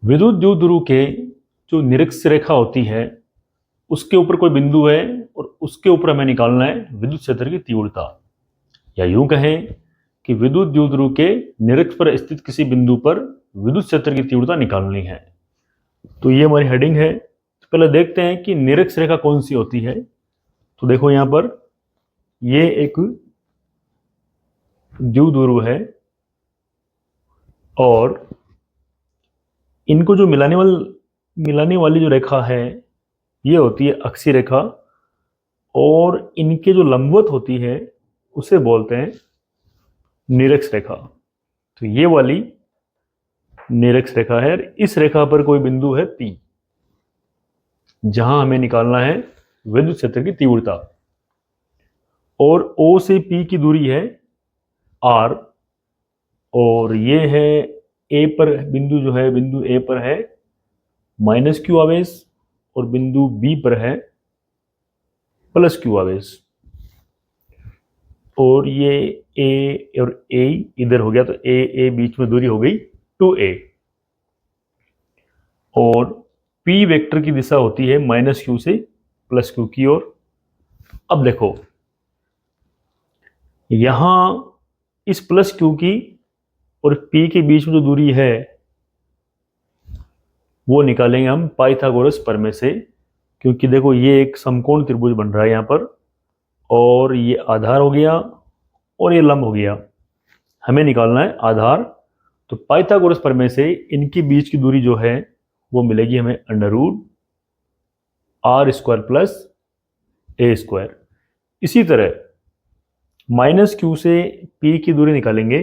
विद्युत द्विध्रुव के जो निरक्ष रेखा होती है उसके ऊपर कोई बिंदु है और उसके ऊपर हमें निकालना है विद्युत क्षेत्र की तीव्रता, या यूं कहें कि विद्युत द्विध्रुव के निरक्ष पर स्थित किसी बिंदु पर विद्युत क्षेत्र की तीव्रता निकालनी है। तो ये हमारी हेडिंग है। तो पहले देखते हैं कि निरक्ष रेखा कौन सी होती है। तो देखो यहां पर ये एक द्विध्रुव है और इनको जो मिलाने वाली जो रेखा है ये होती है अक्षीय रेखा, और इनके जो लंबवत होती है उसे बोलते हैं निरक्ष रेखा। तो ये वाली निरक्ष रेखा है। इस रेखा पर कोई बिंदु है P, जहां हमें निकालना है विद्युत क्षेत्र की तीव्रता, और O से P की दूरी है R, और ये है A पर बिंदु जो है, बिंदु A पर है -q आवेश और बिंदु B पर है +q आवेश। और ये A और A इधर हो गया, तो A बीच में दूरी हो गई 2a, और P वेक्टर की दिशा होती है -q से +q की ओर। अब देखो यहां इस +q की और P के बीच में जो दूरी है वो निकालेंगे हम पाइथागोरस प्रमेय से, क्योंकि देखो ये एक समकोण त्रिभुज बन रहा है यहाँ पर, और ये आधार हो गया और ये लंब हो गया। हमें निकालना है आधार। तो पाइथागोरस प्रमेय से इनके बीच की दूरी जो है वो मिलेगी हमें √r² + a²। इसी तरह -q से P की दूरी निकालेंगे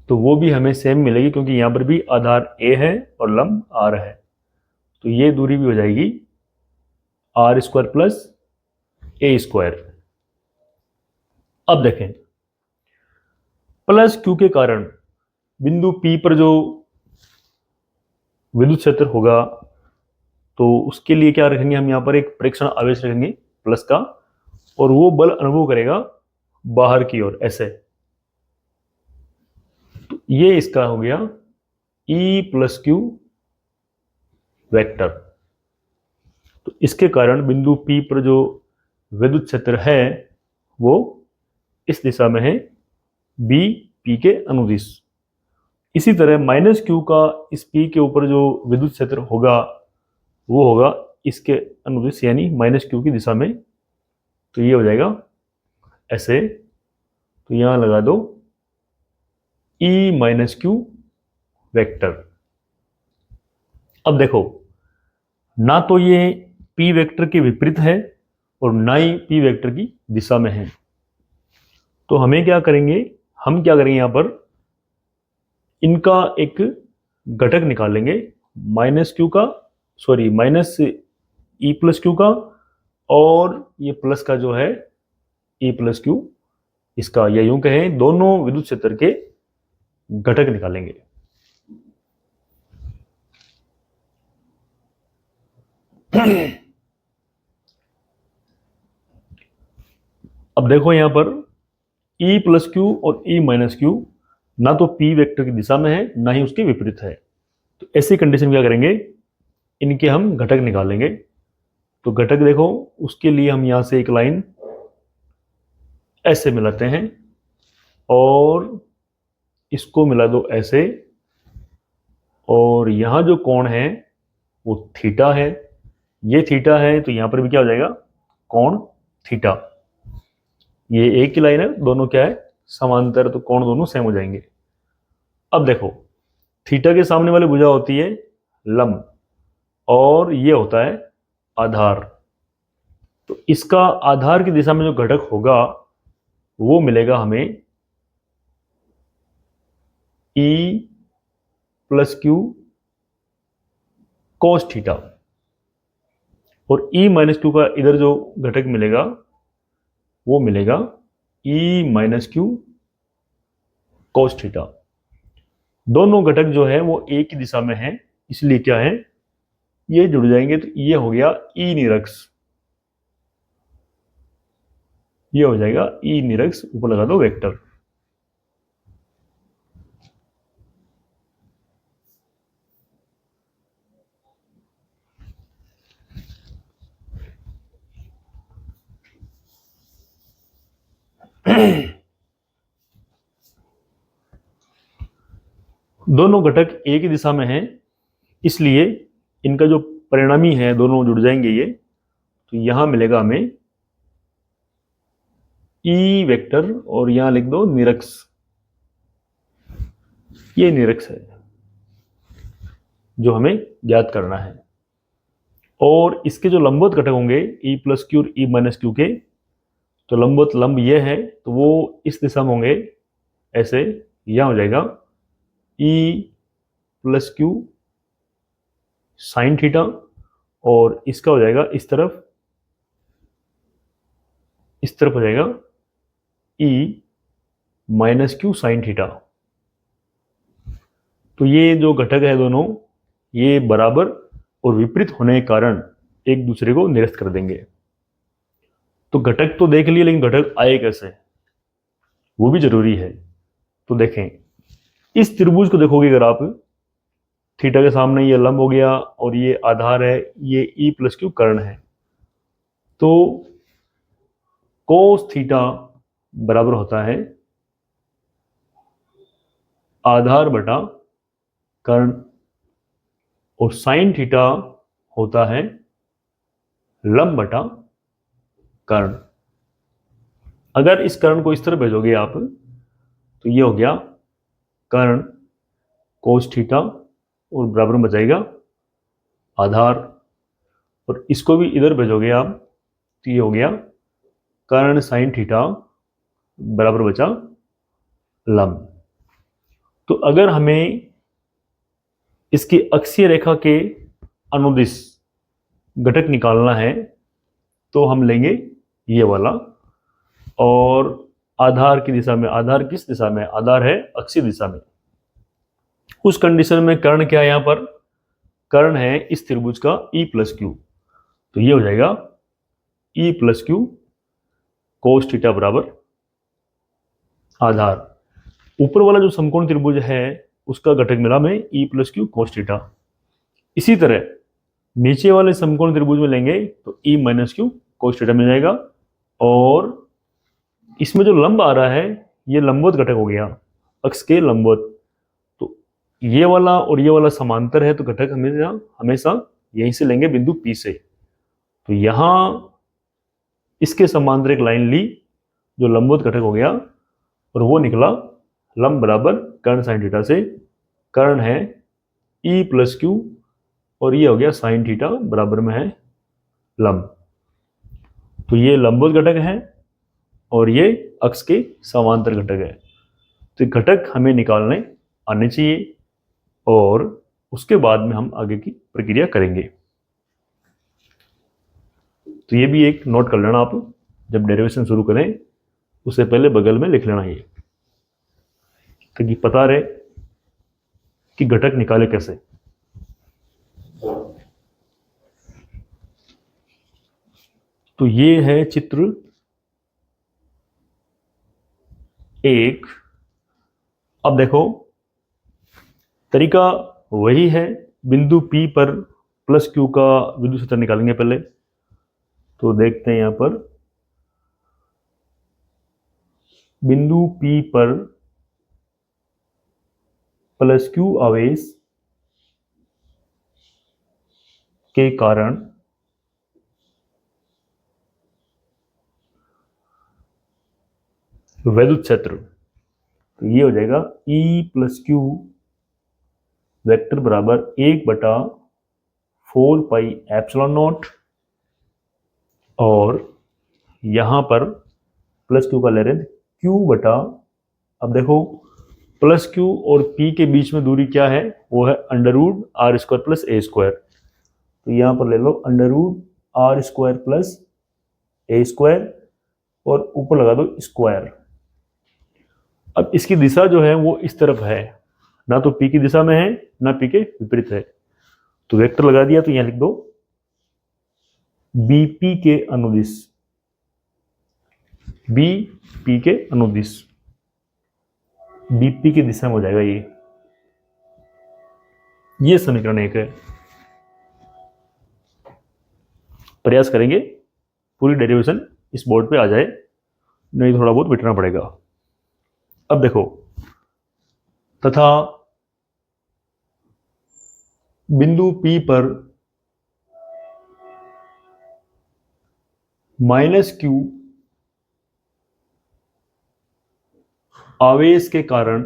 तो वो भी हमें सेम मिलेगी, क्योंकि यहां पर भी आधार a है और लंब r है। तो ये दूरी भी हो जाएगी r² + a²। अब देखें +q के कारण बिंदु P पर जो विद्युत क्षेत्र होगा, तो उसके लिए क्या रखेंगे हम, यहां पर एक प्रेक्षण आवेश रखेंगे प्लस का, और वो बल अनुभव करेगा बाहर की ओर ऐसे। तो ये इसका हो गया E + q वेक्टर। तो इसके कारण बिंदु P पर जो विद्युत क्षेत्र है वो इस दिशा में है, B P के अनुदिश। इसी तरह -q का इस P के ऊपर जो विद्युत क्षेत्र होगा वो होगा इसके अनुदिश, यानी -q की दिशा में। तो ये हो जाएगा ऐसे। तो यहां लगा दो E - q वेक्टर। अब देखो ना तो ये P वेक्टर के विपरीत है और ना ही P वेक्टर की दिशा में है। तो हमें क्या करेंगे, हम क्या करेंगे, यहां पर इनका एक घटक निकालेंगे -q का, सॉरी -E + q का, और ये प्लस का जो है E + q, इसका, या यूं कहें दोनों विद्युत क्षेत्र के घटक निकालेंगे। अब देखो यहां पर E + q और E - q ना तो P वेक्टर की दिशा में है ना ही उसके विपरीत है। तो ऐसी कंडीशन क्या करेंगे, इनके हम घटक निकालेंगे। तो घटक देखो, उसके लिए हम यहां से एक लाइन ऐसे मिलाते हैं और इसको मिला दो ऐसे, और यहां जो कोण है वो थीटा है, ये थीटा है, तो यहां पर भी क्या हो जाएगा, कोण थीटा। ये एक ही लाइन है, दोनों क्या है, समांतर, तो कोण दोनों सेम हो जाएंगे। अब देखो थीटा के सामने वाली भुजा होती है लंब, और ये होता है आधार। तो इसका आधार की दिशा में जो घटक होगा वो मिलेगा हमें E + q cos थीटा, और E - q का इधर जो घटक मिलेगा वो मिलेगा E - q cos थीटा। दोनों घटक जो है वो एक ही दिशा में है, इसलिए क्या है, ये जुड़ जाएंगे। तो ये हो गया E निरक्ष, ये हो जाएगा E निरक्ष, ऊपर लगा दो वेक्टर। दोनों घटक एक ही दिशा में हैं, इसलिए इनका जो परिणामी है दोनों जुड़ जाएंगे ये, तो यहां मिलेगा हमें ई वेक्टर और यहां लिख दो निरक्ष। ये निरक्ष है जो हमें ज्ञात करना है। और इसके जो लंबवत घटक होंगे ई प्लस क्यू और ई माइनस क्यू के, तो लंबवत लंब ये है तो वो इस दिशा में होंगे, ऐसे यहां हो जाएगा ई प्लस क्यू साइन थीटा, और इसका हो जाएगा इस तरफ हो जाएगा ई माइनस क्यू साइन थीटा। तो ये जो घटक है दोनों, ये बराबर और विपरीत होने के कारण एक दूसरे को निरस्त कर देंगे। तो घटक तो देख लिए, लेकिन घटक आए कैसे, वो भी जरूरी है। तो देखें, इस त्रिभुज को देखोगे अगर आप, थीटा के सामने ये लंब हो गया और ये आधार है, ये ई प्लस क्यू कर्ण है, तो कोस थीटा बराबर होता है आधार बटा कर्ण, और साइन थीटा होता है लंब बटा कर्ण। अगर इस कर्ण को इस तरह भेजोगे आप, तो ये हो गया कर्ण कोस थीटा और बराबर में बचाएगा आधार, और इसको भी इधर भेजोगे आप, तो ये हो गया कर्ण साइन थीटा बराबर बचा लंब। तो अगर हमें इसकी अक्षीय रेखा के अनुदिश घटक निकालना है तो हम लेंगे ये वाला, और आधार की दिशा में, आधार किस दिशा में, आधार है अक्षीय दिशा में। उस कंडीशन में कर्ण क्या है, यहां पर कर्ण है इस त्रिभुज का ई प्लस क्यू, तो ये हो जाएगा ई प्लस क्यू कोस थीटा बराबर आधार। ऊपर वाला जो समकोण त्रिभुज है उसका घटक मिला में ई प्लस क्यू कोस थीटा। इसी तरह नीचे वाले समकोण त्रिभुज में लेंगे तो ई माइनस क्यू कोस थीटा मिल जाएगा, और इसमें जो लंब आ रहा है ये लंबवत घटक हो गया, अक्ष के लंबवत। तो ये वाला और ये वाला समांतर है, तो घटक हमेशा यहीं से लेंगे बिंदु P से। तो यहां इसके समांतर एक लाइन ली जो लंबवत घटक हो गया, और वो निकला लंब बराबर कर्ण साइन थीटा से। कर्ण है ई प्लस क्यू और ये हो गया साइन थीटा बराबर में है लंब। तो ये लंबवत घटक है और ये अक्ष के समांतर घटक है। तो घटक हमें निकालने आने चाहिए, और उसके बाद में हम आगे की प्रक्रिया करेंगे। तो ये भी एक नोट कर लेना आप, जब डेरिवेशन शुरू करें उससे पहले बगल में लिख लेना ये, ताकि पता रहे कि घटक निकाले कैसे। तो ये है चित्र 1। अब देखो तरीका वही है, बिंदु P पर प्लस क्यू का विद्युत क्षेत्र निकालेंगे पहले। तो देखते हैं यहां पर बिंदु P पर प्लस क्यू आवेश के कारण विद्युत क्षेत्र, तो ये हो जाएगा E प्लस क्यू वेक्टर बराबर 1/4 पाई एप्सिलॉन नॉट, और यहां पर प्लस क्यू का ले रहे क्यू बटा, अब देखो प्लस क्यू और P के बीच में दूरी क्या है, वो है अंडररूट आर स्क्वायर प्लस ए स्क्वायर। तो यहां पर ले लो अंडररूट आर स्क्वायर प्लस ए स्क्वायर और ऊपर लगा दो स्क्वायर। अब इसकी दिशा जो है वो इस तरफ है, ना तो P की दिशा में है ना P के विपरीत है। तो वेक्टर लगा दिया, तो यहां लिख दो BP के अनुदिश, BP के अनुदिश, BP की दिशा में हो जाएगा ये समीकरण 1 है। प्रयास करेंगे पूरी डेरिवेशन इस बोर्ड पे आ जाए। नहीं थोड़ा बहुत मिटाना पड़ेगा। अब देखो, तथा बिंदु P पर -q आवेश के कारण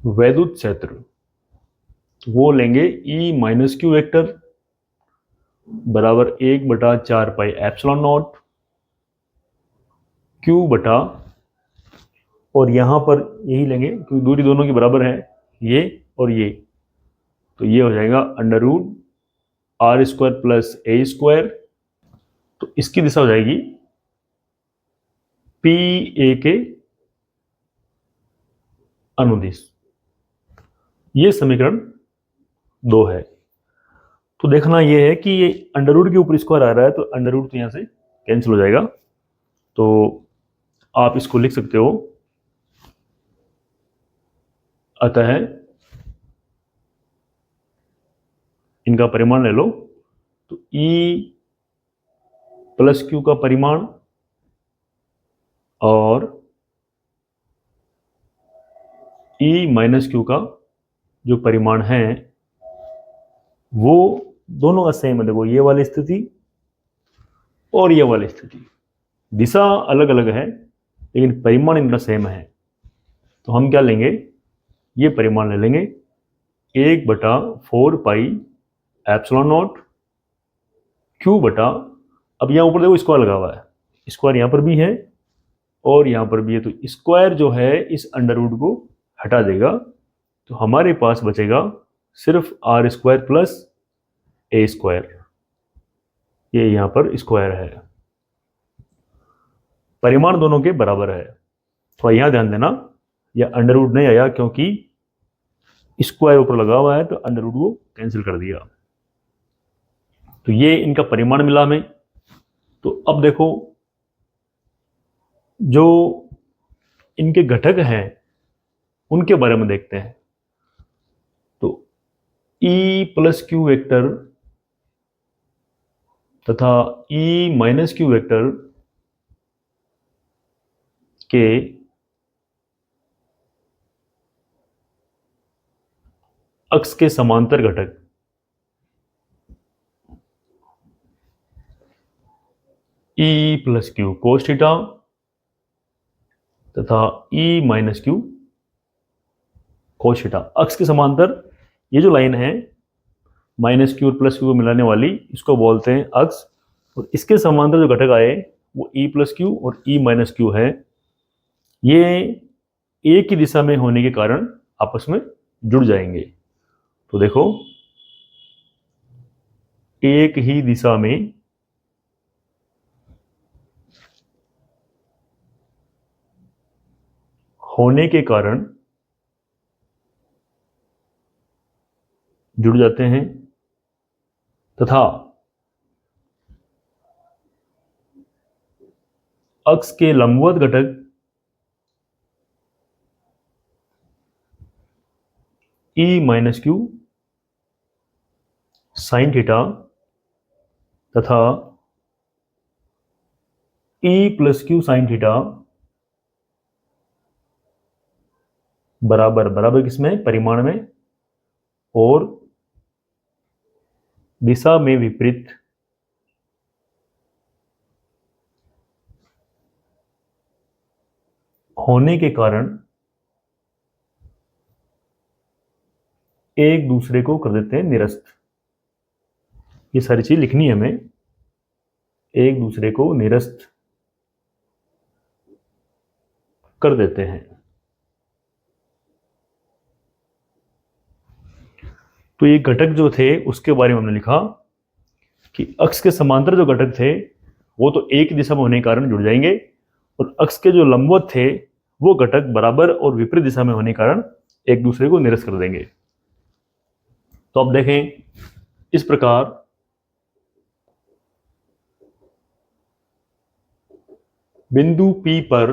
वैद्युत क्षेत्र, वो लेंगे E-q वेक्टर बराबर 1/4πε0 q बटा, और यहां पर यही लेंगे क्योंकि दूरी दोनों की बराबर है, ये और ये, तो ये हो जाएगा √r² प्लस a²। तो इसकी दिशा हो जाएगी PA के अनुदिश। ये समीकरण 2 है। तो देखना ये है कि ये अंडर के ऊपर स्क्वायर आ रहा है, तो अंडर तो यहां से कैंसिल हो जाएगा। तो आप इसको लिख सकते हो, अतः इनका परिमाण ले लो, तो E+q का परिमाण और E-q का जो परिमाण है वो दोनों का सेम है। देखो, ये वाली स्थिति और ये वाली स्थिति, दिशा अलग अलग है लेकिन परिमाण इनका सेम है। तो हम क्या लेंगे, ये परिमाण ले लेंगे 1/4πε0 q बटा, अब यहां ऊपर देखो स्क्वायर लगा हुआ है, स्क्वायर यहां पर भी है और यहां पर भी है, तो स्क्वायर जो है इस अंडर को हटा देगा, तो हमारे पास बचेगा सिर्फ r² प्लस a²। ये यहां पर स्क्वायर है, परिमाण दोनों के बराबर है। तो यहां ध्यान देना, यह अंडर नहीं आया क्योंकि स्क्वायर ऊपर लगा हुआ है, तो अंडर को कैंसिल कर दिया। तो ये इनका परिमाण मिला हमें। तो अब देखो, जो इनके घटक हैं उनके बारे में देखते हैं। तो E+q वेक्टर तथा E-q वेक्टर के अक्ष के समांतर घटक E+q cos थीटा तथा E-q cos थीटा, अक्ष के समांतर ये जो लाइन है -q और +q को मिलाने वाली, इसको बोलते हैं अक्ष। और इसके समांतर जो घटक आए वो E+q और E-q है। ये एक ही दिशा में होने के कारण आपस में जुड़ जाएंगे। तो देखो, एक ही दिशा में होने के कारण जुड़ जाते हैं तथा अक्ष के लंबवत घटक E-q साइन थीटा तथा E+q साइन थीटा बराबर बराबर किसमें, परिमाण में और दिशा में विपरीत होने के कारण एक दूसरे को कर देते हैं निरस्त। ये सारी चीज लिखनी है हमें, एक दूसरे को निरस्त कर देते हैं। तो ये घटक जो थे उसके बारे में हमने लिखा कि अक्ष के समांतर जो घटक थे वो तो एक दिशा में होने के कारण जुड़ जाएंगे, और अक्ष के जो लंबवत थे वो घटक बराबर और विपरीत दिशा में होने के कारण एक दूसरे को निरस्त कर देंगे। तो अब देखें, इस प्रकार बिंदु P पर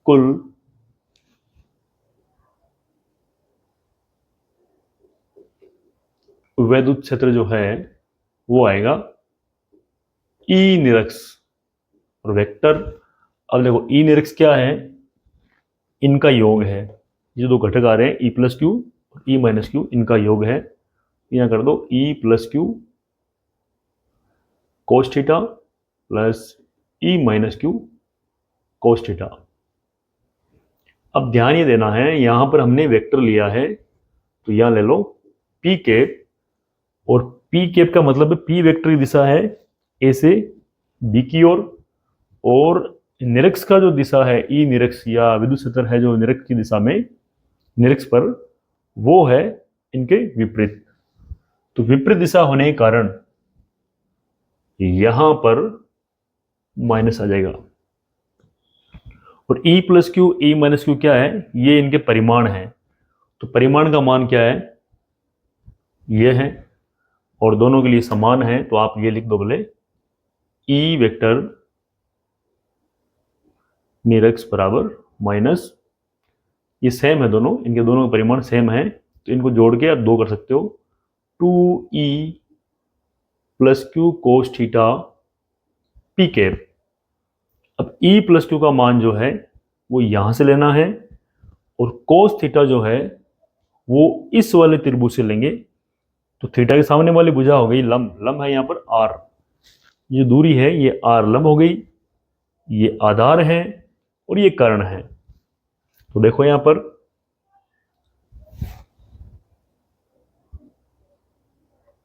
कुल वैद्युत क्षेत्र जो है वो आएगा ई निरक्स और वेक्टर। अब देखो ई निरक्स क्या है, इनका योग है, ये दो घटक आ रहे हैं ई प्लस क्यू और ई माइनस क्यू, इनका योग है। यहाँ कर दो E plus Q cos theta plus E minus Q cos theta. अब ध्यान ये देना है, यहां पर हमने वेक्टर लिया है तो यहां ले लो पी कैप, और पी कैप का मतलब है पी वेक्टर की दिशा है ए से बी की ओर, और निरक्स का जो दिशा है ई निरक्स या विद्युत क्षेत्र है जो निरक्स की दिशा में निरक्स पर, वो है इनके विपरीत। तो विपरीत दिशा होने के कारण यहां पर माइनस आ जाएगा। और E plus Q E minus Q क्या है, ये इनके परिमाण है। तो परिमाण का मान क्या है, ये है, और दोनों के लिए समान है, तो आप ये लिख दो बोले E वेक्टर निरक्स बराबर माइनस, ये सेम है दोनों, इनके दोनों के परिमाण सेम है, तो इनको जोड़ के आप दो कर सकते हो, 2E plus Q cos theta P cap. अब E प्लस क्यू का मान जो है वो यहां से लेना है, और कोस थीटा जो है वो इस वाले त्रिभुज से लेंगे। तो थीटा के सामने वाली भुजा हो गई लंब, लंब है यहाँ पर R, ये दूरी है ये R लंब हो गई, ये आधार है और ये कर्ण है। तो देखो यहां पर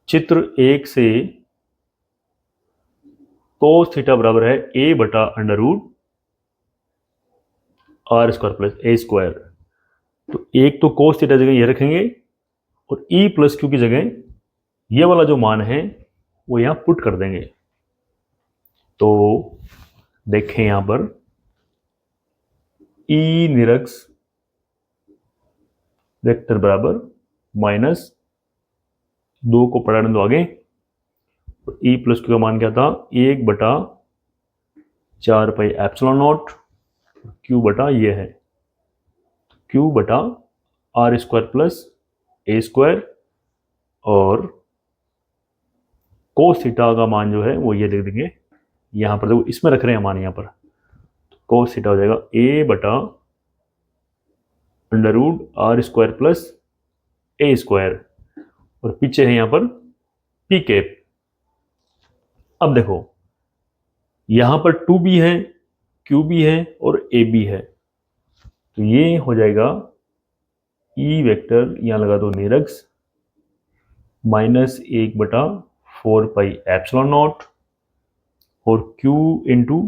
चित्र 1 से कोस थीटा बराबर है a बटा under root r square plus ए स्क्वायर। तो एक तो कोस थीटा जगह ये रखेंगे, और E प्लस क्यू की जगह ये वाला जो मान है वो यहां पुट कर देंगे। तो देखें यहां पर E निरक्स वेक्टर बराबर माइनस 2 को पढ़ाने दो आगे, और E प्लस क्यू का मान क्या था, 1 बटा 4 पाई एप्सिलॉन नॉट, क्यू बटा ये है क्यू बटा आर स्क्वायर प्लस ए स्क्वायर, और कोस थीटा का मान जो है वो ये लिख देंगे यहां पर, देखो इसमें रख रहे हैं मान यहां पर, तो कोस थीटा हो जाएगा a बटा under root r square plus ए स्क्वायर, और पीछे है यहां पर पी कैप। अब देखो यहां पर 2b है, QB है और AB है, तो ये हो जाएगा E वेक्टर, यहां लगा दो निरक्स माइनस 1 बटा 4 पाई एप्सिलॉन नॉट, और Q इंटू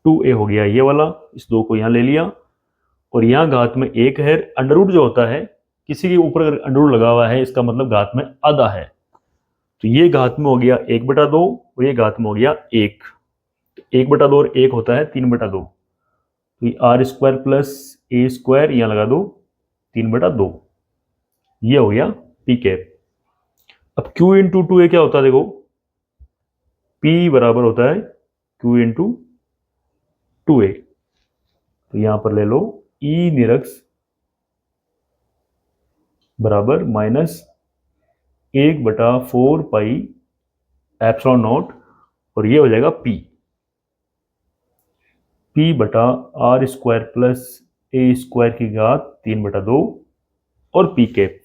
2a हो गया ये वाला, इस दो को यहां ले लिया, और यहां घात में 1 है। अंडर रूट जो होता है, किसी के ऊपर अगर अंडर रूट लगा हुआ है इसका मतलब घात में आधा है, तो ये घात में हो गया 1 बटा 2 और ये घात में हो गया 1, तो 1 बटा 2 और 1 होता है 3 बटा 2, तो ये आर स्क्वायर प्लस ए स्क्वायर यहां लगा दो 3 बटा 2, ये हो गया पी कैप। अब Q इंटू 2a क्या होता है, देखो P बराबर होता है Q इंटू 2a, तो यहां पर ले लो E निरक्स बराबर माइनस 1 बटा 4 पाई एप्सिलॉन नॉट, और ये हो जाएगा P बटा आर स्क्वायर प्लस ए स्क्वायर की घात 3 बटा 2 और पी कैप।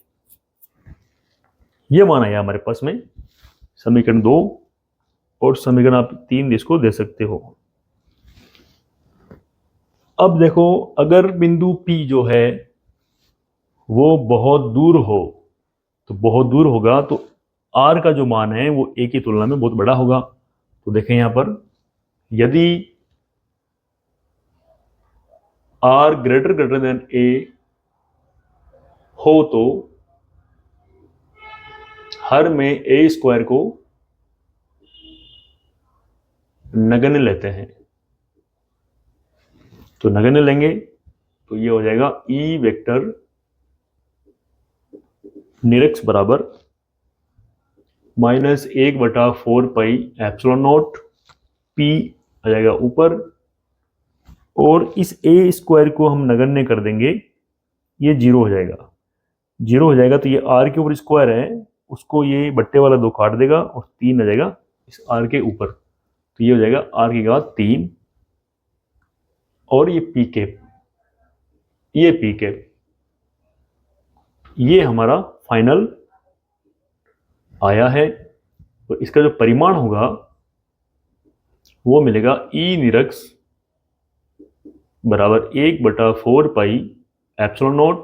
ये मान आया हमारे पास में समीकरण 2, और समीकरण आप 3 इसको दे सकते हो। अब देखो अगर बिंदु P जो है वो बहुत दूर हो, तो बहुत दूर होगा तो R का जो मान है वो A की तुलना में बहुत बड़ा होगा। तो देखें यहां पर यदि R greater greater than A हो तो हर में A स्क्वायर को नगण्य लेते हैं, तो नगण्य लेंगे तो ये हो जाएगा E वेक्टर निरक्स बराबर माइनस 1 बटा 4 पाई एप्सिलॉन नॉट, P आ जाएगा ऊपर, और इस A स्क्वायर को हम नगण्य कर देंगे, ये 0 हो जाएगा। जीरो हो जाएगा तो ये आर के ऊपर स्क्वायर है, उसको ये बट्टे वाला 2 काट देगा और 3 आ जाएगा इस आर के ऊपर। तो ये हो जाएगा आर की घात 3 और ये पी कैप, ये पी कैप, ये हमारा फाइनल आया है। तो इसका जो परिमाण होगा वो मिलेगा ई निरक्स बराबर 1/4 पाई एप्सिलॉन नॉट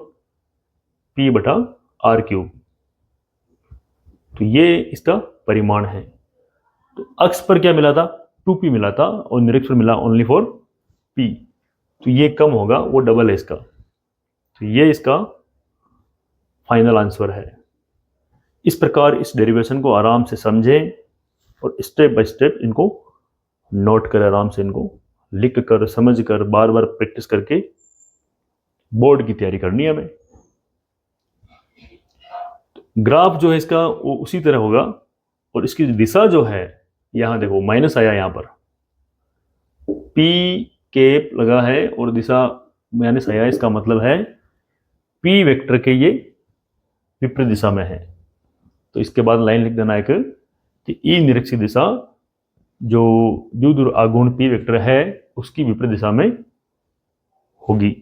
पी बटा आर क्यूब। तो ये इसका परिमाण है। तो अक्ष पर क्या मिला था, 2p मिला था और निरक्ष पर मिला ओनली फॉर p। तो ये कम होगा, वो डबल है इसका। तो ये इसका फाइनल आंसर है। इस प्रकार इस डेरिवेशन को आराम से समझें और स्टेप बाय स्टेप इनको नोट करें, आराम से इनको लिख कर समझ कर बार बार प्रैक्टिस करके बोर्ड की तैयारी करनी है हमें। ग्राफ जो है इसका वो उसी तरह होगा और इसकी दिशा जो है, यहां देखो माइनस आया, यहां पर पी कैप लगा है और दिशा माइनस आया, इसका मतलब है पी वेक्टर के ये विपरीत दिशा में है। तो इसके बाद लाइन लिख देना एक कि ई निरीक्षित दिशा जो द्विध्रुव आघूर्ण पी वेक्टर है उसकी विपरीत दिशा में होगी।